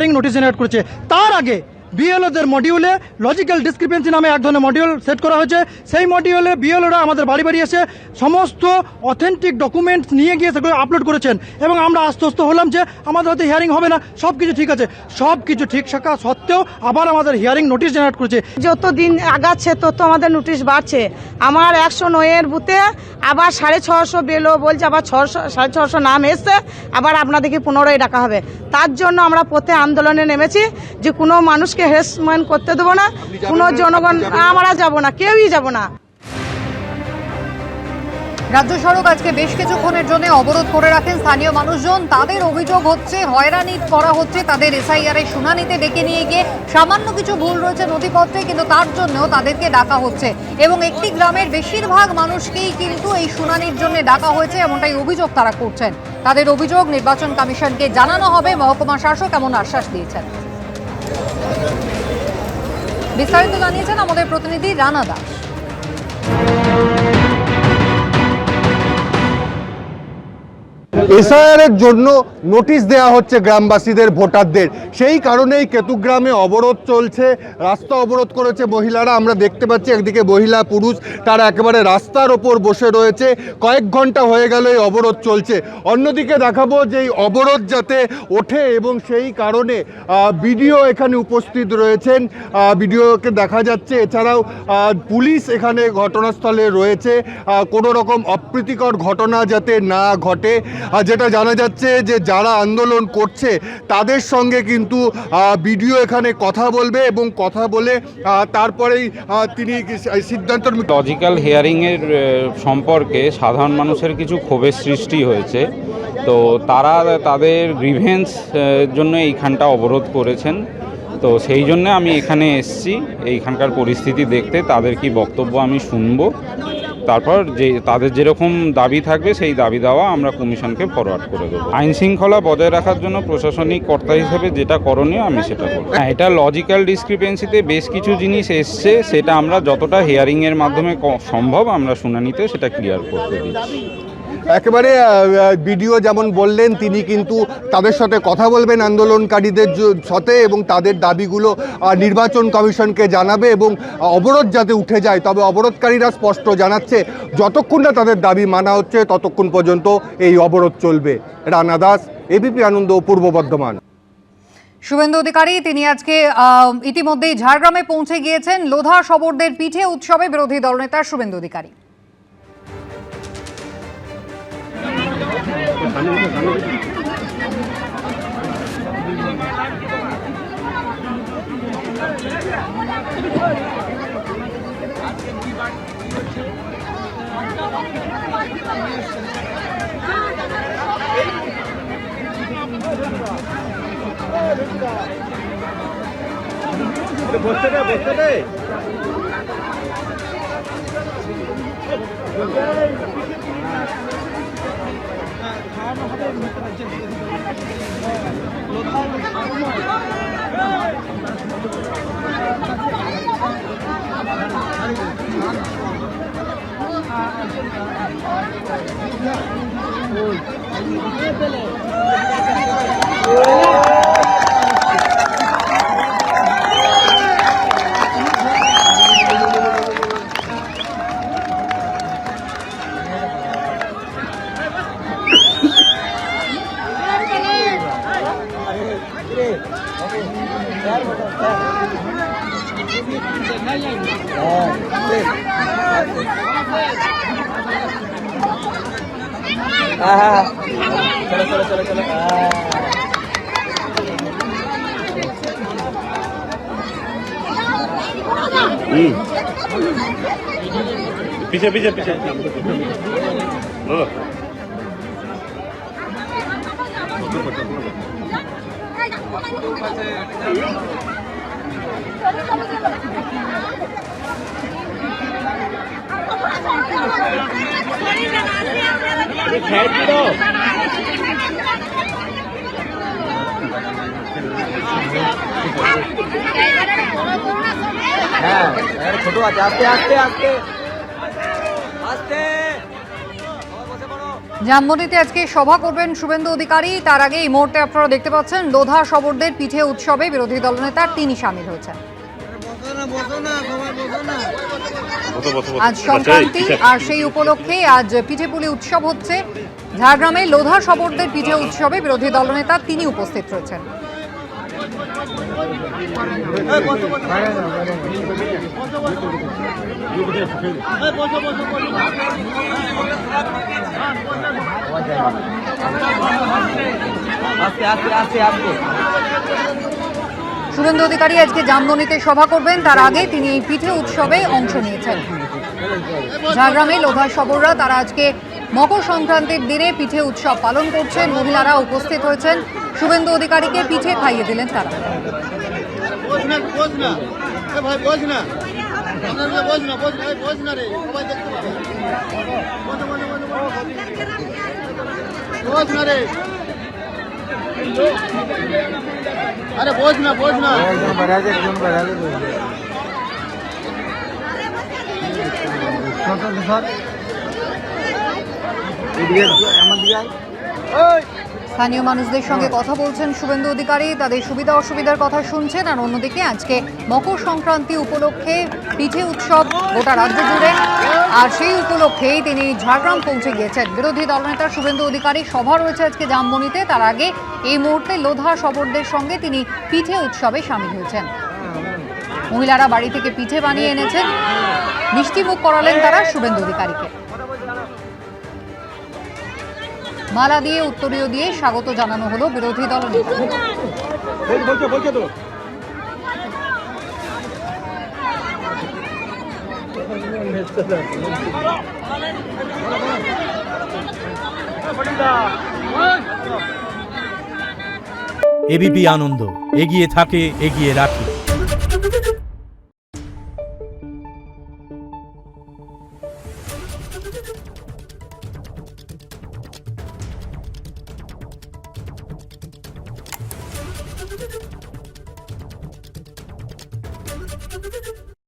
Hearing notice generate করেছে। তার আগে বিএলওদের মডিউলে লজিক্যাল ডিসক্রিপেন্সি নামে এক ধরনের মডিউল সেট করা হয়েছে। সেই মডিউলে বিএলওরা আমাদের বাড়ি বাড়ি এসে সমস্ত অথেন্টিক ডকুমেন্টস নিয়ে গিয়ে সেগুলো আপলোড করেছেন এবং আমরা আশ্বস্ত হলাম যে আমাদের হয়তো হিয়ারিং হবে না, সব কিছু ঠিক আছে। সব কিছু ঠিক থাকা সত্ত্বেও আবার আমাদের হিয়ারিং নোটিশ জেনারেট করেছে। যত দিন আগাচ্ছে তত আমাদের নোটিশ বাড়ছে। আমার 109 বুথে আবার 650 বিএলও বলছে, আবার 650 নাম এসছে, আবার আপনাদেরকে পুনরায় ডাকা হবে। তার জন্য আমরা পথে আন্দোলনে নেমেছি যে কোনো মানুষকে হেরাসমেন্ট করতে দেবো না, কোনো জনগণ আমরা যাব না, কেউই যাব না। রাজ্য সড়ক আজকে বেশ কিছুক্ষণের জন্য অবরোধ করে রাখেন স্থানীয় মানুষজন। তাদের অভিযোগ হচ্ছে হয়রানি করা হচ্ছে, তাদের এসআইআর এর শুনানিতে ডেকে নিয়ে গিয়ে সামান্য কিছু ভুল রয়েছে নথিপত্রে, কিন্তু তার জন্যও তাদেরকে ডাকা হচ্ছে এবং একটি গ্রামের বেশিরভাগ মানুষকেই কিন্তু এই শুনানির জন্য ডাকা হয়েছে, এমনটাই অভিযোগ তারা করছেন। তাদের অভিযোগ নির্বাচন কমিশনকে জানানো হবে, মহকুমা শাসক এমন আশ্বাস দিয়েছেন। বিস্তারিত জানিয়েছেন আমাদের প্রতিনিধি রানা দাস। এসআইআর এর জন্য নোটিশ দেওয়া হচ্ছে গ্রামবাসীদের, ভোটারদের। সেই কারণেই কেতুগ্রামে অবরোধ চলছে, রাস্তা অবরোধ করেছে মহিলারা। আমরা দেখতে পাচ্ছি একদিকে মহিলা পুরুষ তারা একেবারে রাস্তার ওপর বসে রয়েছে। কয়েক ঘন্টা হয়ে গেল এই অবরোধ চলছে। অন্যদিকে দেখাবো যে এই অবরোধ যাতে ওঠে এবং সেই কারণে বিডিও এখানে উপস্থিত রয়েছেন, বিডিওকে দেখা যাচ্ছে। এছাড়াও পুলিশ এখানে ঘটনাস্থলে রয়েছে, কোনো রকম অপ্রীতিকর ঘটনা যাতে না ঘটে। যেটা জানা যাচ্ছে যে যারা আন্দোলন করছে তাদের সঙ্গে কিন্তু বিডিও এখানে কথা বলবে এবং কথা বলে তারপরেই তিনি সিদ্ধান্ত। লজিক্যাল হিয়ারিংয়ের সম্পর্কে সাধারণ মানুষের কিছু ক্ষোভের সৃষ্টি হয়েছে, তো তারা তাদের গ্রিভেন্স জন্য এইখানটা অবরোধ করেছেন। তো সেই জন্য আমি এখানে এসেছি এইখানকার পরিস্থিতি দেখতে, তাদের কি বক্তব্য আমি শুনবো, তারপর যে তাদের যেরকম দাবি থাকবে সেই দাবি দেওয়া আমরা কমিশনকে ফরওয়ার্ড করে দেবো। আইন শৃঙ্খলা বজায় রাখার জন্য প্রশাসনিক কর্তা হিসেবে যেটা করণীয় আমি সেটা করব। হ্যাঁ, এটা লজিক্যাল ডিসক্রিপেন্সিতে বেশ কিছু জিনিস এসছে, সেটা আমরা যতটা হিয়ারিংয়ের মাধ্যমে সম্ভব আমরা শুনানিতে সেটা ক্লিয়ার করতে দিচ্ছি। একেবারে বিডিও যেমন বললেন, তিনি কিন্তু তাদের সাথে কথা বলবেন আন্দোলনকারীদের সাথে এবং তাদের দাবিগুলো নির্বাচন কমিশনকে জানাবে এবং অবরোধ যাতে উঠে যায়। তবে অবরোধকারীরা স্পষ্ট জানাচ্ছে যতক্ষণ না তাদের দাবি মানা হচ্ছে ততক্ষণ পর্যন্ত এই অবরোধ চলবে। রানা দাস, এবিপি আনন্দ, পূর্ব বর্ধমান। শুভেন্দু অধিকারী তিনি আজকে ইতিমধ্যেই ঝাড়গ্রামে পৌঁছে গিয়েছেন। লোধা শবরদের পিঠে উৎসবে বিরোধী দলনেতা শুভেন্দু অধিকারী। বসতে দে चलो पीछे पीछे पीछे ছোট আছে আস্তে আস্তে আস্তে আস্তে বসে পড়ো জামবনিতে আজকে সভা করবেন শুভেন্দু অধিকারী। তার আগে এই মুহূর্তে আপনারা দেখতে পাচ্ছেন লোধা শবরদের পিঠে উৎসবে বিরোধী দলনেতা তিনি সামিল হয়েছেন। আজ সংক্রান্তি আর সেই উপলক্ষে আজ পিঠেপুলি উৎসব হচ্ছে। ঝাড়গ্রামে লোধা শবরদের পিঠে উৎসবে বিরোধী দলনেতা তিনি উপস্থিত রয়েছেন। শুভেন্দু অধিকারী আজকে জামবনিতে সভা করবেন। তার আগে তিনি এই পিঠে উৎসবে অংশ নিয়েছেন। ঝাড়গ্রামে লোধা শবররা তারা আজকে মকর সংক্রান্তির দিনে পিঠে উৎসব পালন করছেন। মহিলারা উপস্থিত হয়েছেন, শুভেন্দু অধিকারীকে পিঠে খাইয়ে দিলেন তারা। আরে বোঝ না স্থানীয় মানুষদের সঙ্গে কথা বলছেন শুভেন্দু অধিকারী, তাদের সুবিধা অসুবিধার কথা শুনছেন। আর অন্যদিকে আজকে মকর সংক্রান্তি উপলক্ষে পিঠে উৎসব গোটা রাজ্য জুড়ে, আর সেই উপলক্ষেই তিনি ঝাড়গ্রাম পৌঁছে গিয়েছেন। বিরোধী দলনেতা শুভেন্দু অধিকারী সভা রয়েছে আজকে জামবনিতে। তার আগে এই মুহূর্তে লোধা শবরদের সঙ্গে তিনি পিঠে উৎসবে সামিল হয়েছেন। মহিলারা বাড়ি থেকে পিঠে বানিয়ে এনেছেন, মিষ্টিমুখ করালেন তারা শুভেন্দু অধিকারীকে। মালা দিয়ে উত্তরীয় দিয়ে স্বাগত জানানো হলো বিরোধী দলনেতা। এবিপি আনন্দ এগিয়ে থাকে, এগিয়ে রাখে।